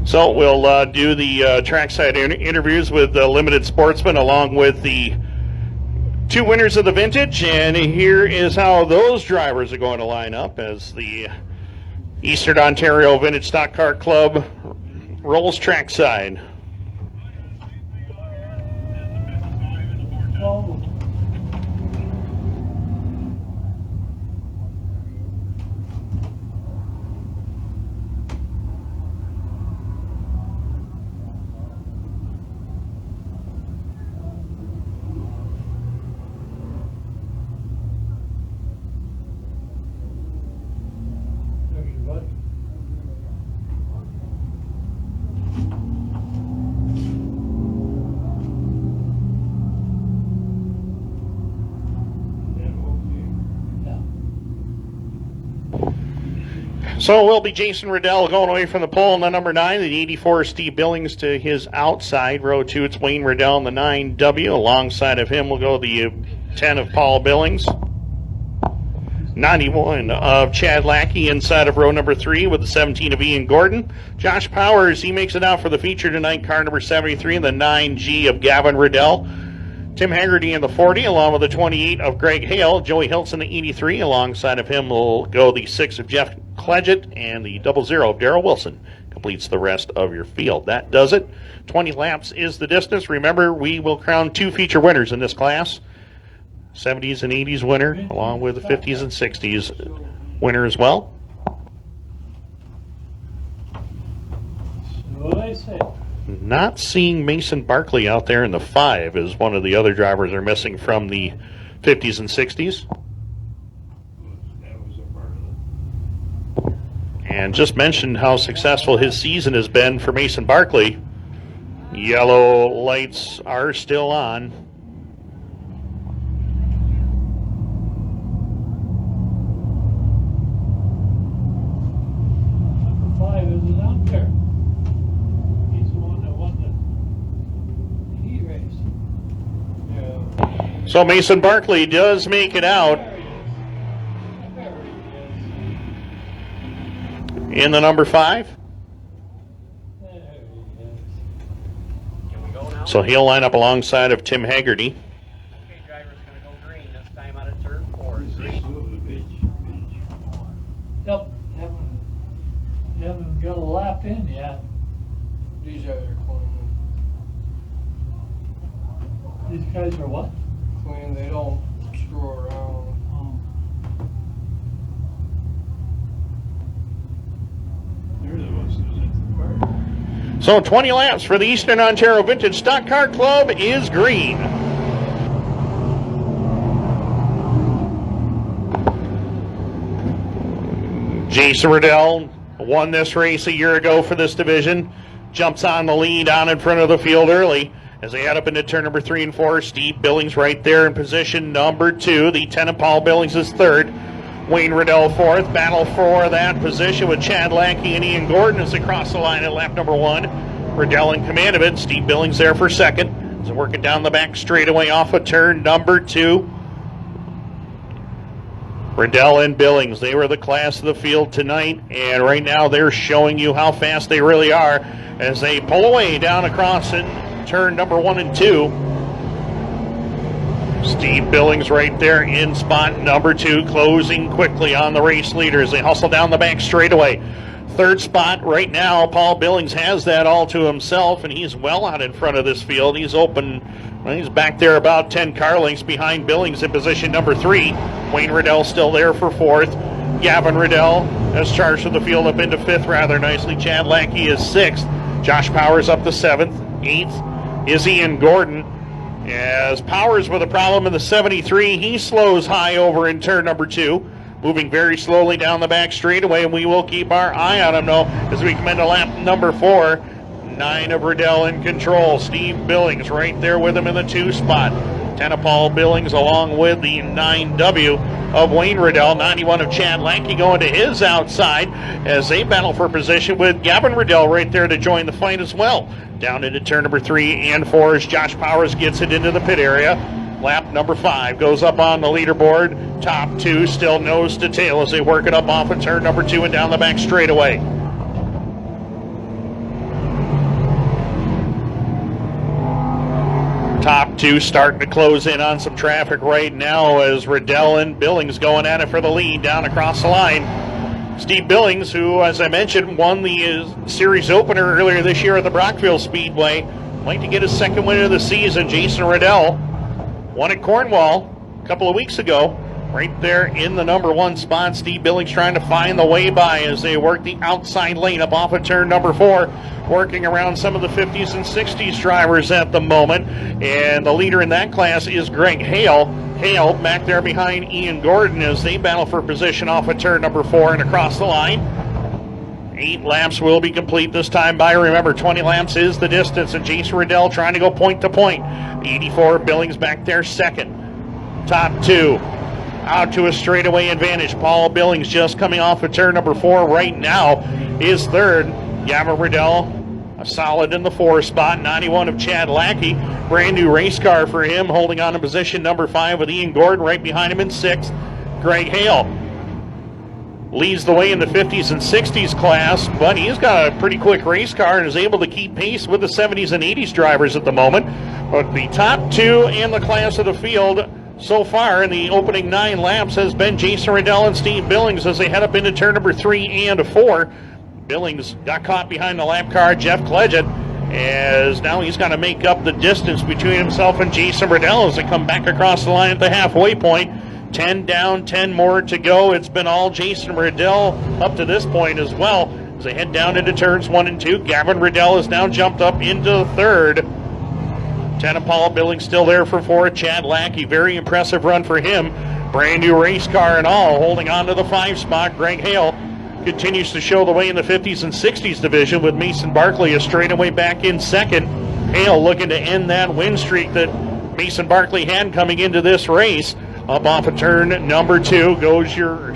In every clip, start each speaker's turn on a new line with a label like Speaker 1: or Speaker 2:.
Speaker 1: So we'll do the trackside interviews with Limited Sportsman along with the two winners of the Vintage, and here is how those drivers are going to line up as the Eastern Ontario Vintage Stock Car Club rolls trackside. So it will be Jason Riddell going away from the pole in the number 9. The 84, Steve Billings to his outside. Row 2, it's Wayne Riddell in the 9W. Alongside of him will go the 10 of Paul Billings. 91 of Chad Lackey inside of row number 3 with the 17 of Ian Gordon. Josh Powers, he makes it out for the feature tonight. Car number 73 and the 9G of Gavin Riddell. Tim Haggerty in the 40, along with the 28 of Greg Hale. Joey Hiltz in the 83. Alongside of him will go the 6 of Jeff Cledgett, and the 00 of Darrell Wilson completes the rest of your field. That does it. 20 laps is the distance. Remember, we will crown 2 feature winners in this class. 70s and 80s winner, along with the 50s and 60s winner as well.
Speaker 2: What I say?
Speaker 1: Not seeing Mason Barkley out there in the 5 as one of the other drivers are missing from the 50s and 60s. And just mentioned how successful his season has been for Mason Barkley. Yellow lights are still on.
Speaker 2: Number 5 isn't out there. He's the one that won the heat race. Yeah.
Speaker 1: So Mason Barkley does make it out in the number 5. So he'll line up alongside of Tim Haggerty.
Speaker 3: Okay, driver's going to go green this time out of turn 4.
Speaker 2: Yep, haven't got a lap in yet.
Speaker 4: These guys are clean.
Speaker 2: These guys are what?
Speaker 4: Clean, they don't screw around.
Speaker 1: So 20 laps for the Eastern Ontario Vintage Stock Car Club is green. Jason Riddell won this race a year ago for this division. Jumps on the lead on in front of the field early. As they head up into turn number 3 and 4, Steve Billings right there in position number 2. The 10 of Paul Billings is 3rd. Wayne Riddell 4th. Battle for that position with Chad Lackey and Ian Gordon as they cross the line at lap number 1. Riddell in command of it. Steve Billings there for 2nd. As they're working down the back straightaway off of turn number 2. Riddell and Billings, they were the class of the field tonight, and right now they're showing you how fast they really are as they pull away down across in turn number 1 and 2. Steve Billings right there in spot number 2, closing quickly on the race leader as they hustle down the back straightaway. 3rd spot right now, Paul Billings has that all to himself, and he's well out in front of this field. He's open, well, he's back there about 10 car lengths behind Billings in position number 3. Wayne Riddell still there for 4th. Gavin Riddell has charged the field up into 5th rather nicely. Chad Lackey is 6th. Josh Powers up to 7th. 8th is Ian Gordon. As Powers with a problem in the 73, he slows high over in turn number 2, moving very slowly down the back straightaway, and we will keep our eye on him now as we come into lap number 4. 9 of Riddell in control. Steve Billings right there with him in the 2 spot. 10 of Paul Billings along with the 9W of Wayne Riddell. 91 of Chad Lackey going to his outside as they battle for position with Gavin Riddell right there to join the fight as well. Down into turn number 3 and 4 as Josh Powers gets it into the pit area. Lap number 5 goes up on the leaderboard. Top 2 still nose to tail as they work it up off of turn number 2 and down the back straightaway. Top two starting to close in on some traffic right now as Riddell and Billings going at it for the lead down across the line. Steve Billings, who, as I mentioned, won the series opener earlier this year at the Brockville Speedway, like to get his second win of the season. Jason Riddell won at Cornwall a couple of weeks ago. Right there in the number one spot. Steve Billings trying to find the way by as they work the outside lane up off of turn number 4, working around some of the 50s and 60s drivers at the moment. And the leader in that class is Greg Hale. Hale back there behind Ian Gordon as they battle for position off of turn number 4 and across the line. 8 laps will be complete this time by. Remember, 20 laps is the distance, and Jason Riddell trying to go point to point. 84 Billings back there second. Top two out to a straightaway advantage. Paul Billings just coming off of turn number 4 right now is third. Gavin Riddell a solid in the 4 spot. 91 of Chad Lackey. Brand new race car for him, holding on to position number 5 with Ian Gordon right behind him in 6th. Greg Hale leads the way in the 50s and 60s class, but he's got a pretty quick race car and is able to keep pace with the 70s and 80s drivers at the moment. But the top two in the class of the field so far in the opening 9 laps has been Jason Riddell and Steve Billings as they head up into turn number 3 and 4. Billings got caught behind the lap car, Jeff Cledgett, as now he's got to make up the distance between himself and Jason Riddell as they come back across the line at the halfway point. 10 down, 10 more to go. It's been all Jason Riddell up to this point as well as they head down into turns 1 and 2. Gavin Riddell has now jumped up into third. 10 of Paul Billings still there for 4. Chad Lackey, very impressive run for him. Brand new race car and all, holding on to the 5 spot. Greg Hale continues to show the way in the 50s and 60s division with Mason Barkley a straightaway back in second. Hale looking to end that win streak that Mason Barkley had coming into this race. Up off of turn number 2 goes your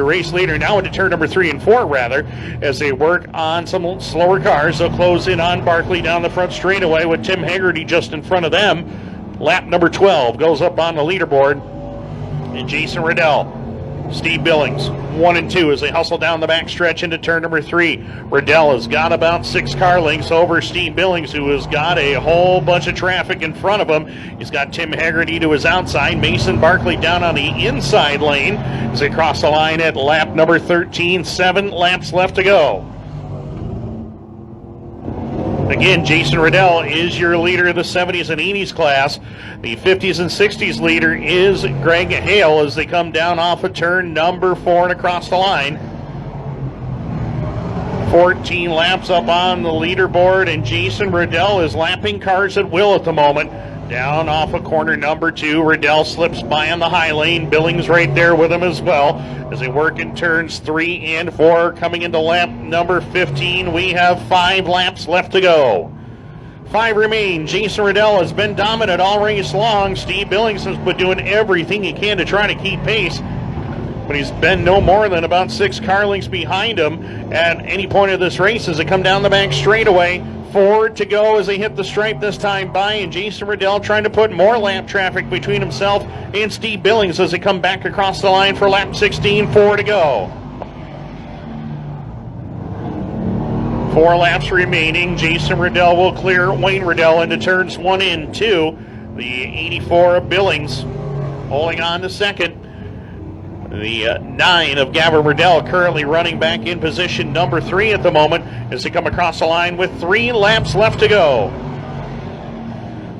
Speaker 1: race leader now into turn number 3 and 4 rather, as they work on some slower cars. They'll close in on Barkley down the front straightaway with Tim Haggerty just in front of them. Lap number 12 goes up on the leaderboard. And Jason Riddell, Steve Billings, 1 and 2 as they hustle down the back stretch into turn number 3. Riddell has got about 6 car lengths over Steve Billings, who has got a whole bunch of traffic in front of him. He's got Tim Haggerty to his outside, Mason Barkley down on the inside lane as they cross the line at lap number 13. 7 laps left to go. Again, Jason Riddell is your leader of the 70s and 80s class. The 50s and 60s leader is Greg Hale as they come down off of turn number 4 and across the line. 14 laps up on the leaderboard, and Jason Riddell is lapping cars at will at the moment. Down off of corner number 2, Riddell slips by on the high lane. Billings right there with him as well as they work in turns 3 and 4. Coming into lap number 15, we have 5 laps left to go. 5 remain. Jason Riddell has been dominant all race long. Steve Billings has been doing everything he can to try to keep pace, but he's been no more than about 6 car lengths behind him at any point of this race as they come down the back straightaway. 4 to go as they hit the stripe this time by, and Jason Riddell trying to put more lap traffic between himself and Steve Billings as they come back across the line for lap 16. 4 to go. 4 laps remaining. Jason Riddell will clear Wayne Riddell into turns 1 and 2. The 84 of Billings holding on to second. The 9 of Gavin Riddell currently running back in position number 3 at the moment as they come across the line with 3 laps left to go.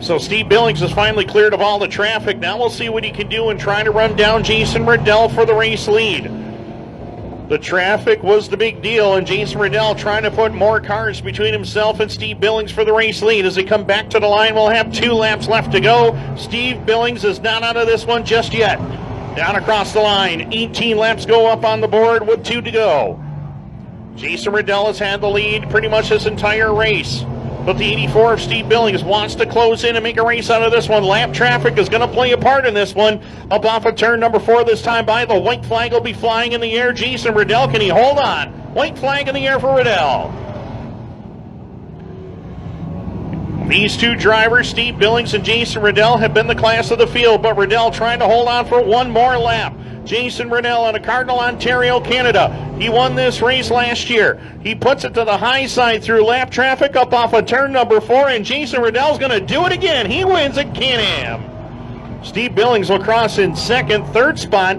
Speaker 1: So Steve Billings is finally cleared of all the traffic. Now we'll see what he can do in trying to run down Jason Riddell for the race lead. The traffic was the big deal, and Jason Riddell trying to put more cars between himself and Steve Billings for the race lead. As they come back to the line, we'll have 2 laps left to go. Steve Billings is not out of this one just yet. Down across the line, 18 laps go up on the board with 2 to go. Jason Riddell has had the lead pretty much this entire race, but the 84 of Steve Billings wants to close in and make a race out of this one. Lap traffic is going to play a part in this one. Up off of turn number 4 this time by. The white flag will be flying in the air. Jason Riddell, can he hold on? White flag in the air for Riddell. These 2 drivers, Steve Billings and Jason Riddell, have been the class of the field, but Riddell trying to hold on for 1 more lap. Jason Riddell out of Cardinal, Ontario, Canada. He won this race last year. He puts it to the high side through lap traffic up off of turn number 4, and Jason Riddell's going to do it again. He wins at Can-Am. Steve Billings will cross in second. Third spot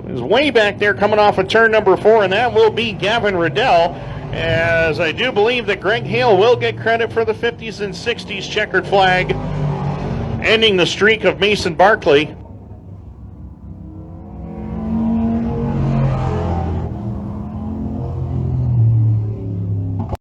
Speaker 1: is way back there coming off of turn number 4, and that will be Gavin Riddell, as I do believe that Greg Hale will get credit for the 50s and 60s checkered flag, ending the streak of Mason Barkley.